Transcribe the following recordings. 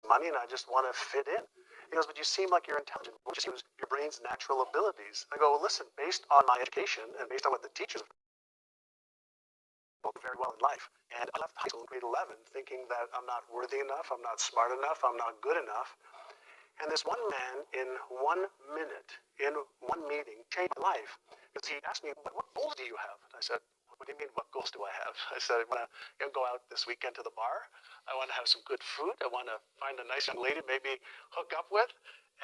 money and I just want to fit in. He goes, but you seem like you're intelligent. Why don't you use your brain's natural abilities? I go, well, listen, based on my education and based on what the teachers have very well in life. And I left high school in grade 11 thinking that I'm not worthy enough, I'm not smart enough, I'm not good enough. And this one man, in 1 minute, in one meeting, changed my life. Because he asked me, what goals do you have? And I said, what do you mean, what goals do I have? I said, I want to go out this weekend to the bar. I want to have some good food. I want to find a nice young lady, maybe hook up with.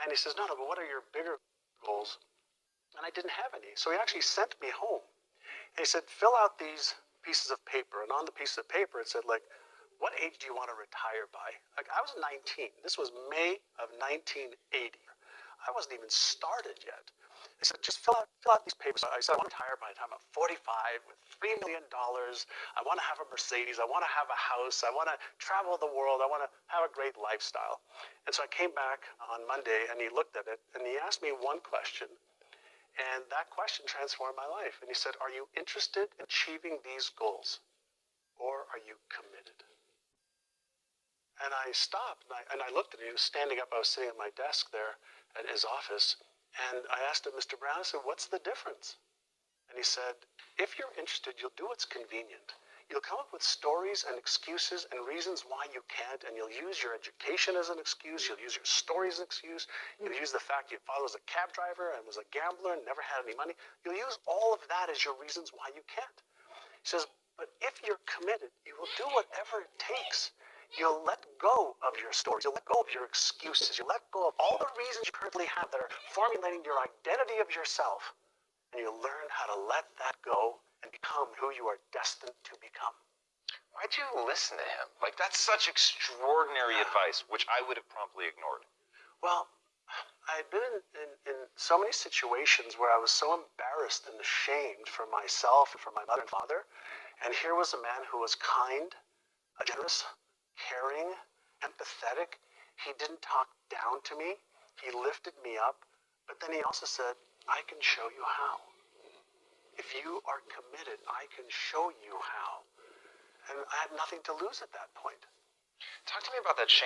And he says, no, but what are your bigger goals? And I didn't have any. So he actually sent me home. And he said, fill out these pieces of paper. And on the piece of paper, it said, like, what age do you want to retire by? Like, I was 19. This was May of 1980. I wasn't even started yet. They said, just fill out these papers. I said, I want to retire by the time I'm 45 with $3 million. I want to have a Mercedes. I want to have a house. I want to travel the world. I want to have a great lifestyle. And so I came back on Monday, and he looked at it, and he asked me one question. And that question transformed my life. And he said, are you interested in achieving these goals? Or are you committed? And I stopped, and I looked at him. He was standing up. I was sitting at my desk there at his office. And I asked him, Mr. Brown, I said, what's the difference? And he said, if you're interested, you'll do what's convenient. You'll come up with stories and excuses and reasons why you can't, and you'll use your education as an excuse. You'll use your story as an excuse. You'll use the fact your father was a cab driver and was a gambler and never had any money. You'll use all of that as your reasons why you can't. He says, but if you're committed, you will do whatever it takes. You'll let go of your stories. You'll let go of your excuses. You'll let go of all the reasons you currently have that are formulating your identity of yourself. And you'll learn how to let that go and become who you are destined to become. Why'd you listen to him? Like, that's such extraordinary advice, which I would have promptly ignored. Well, I had been in so many situations where I was so embarrassed and ashamed for myself and for my mother and father. And here was a man who was kind, generous, caring, empathetic. He didn't talk down to me. He lifted me up. But then he also said, I can show you how. If you are committed, I can show you how. And I had nothing to lose at that point. Talk to me about that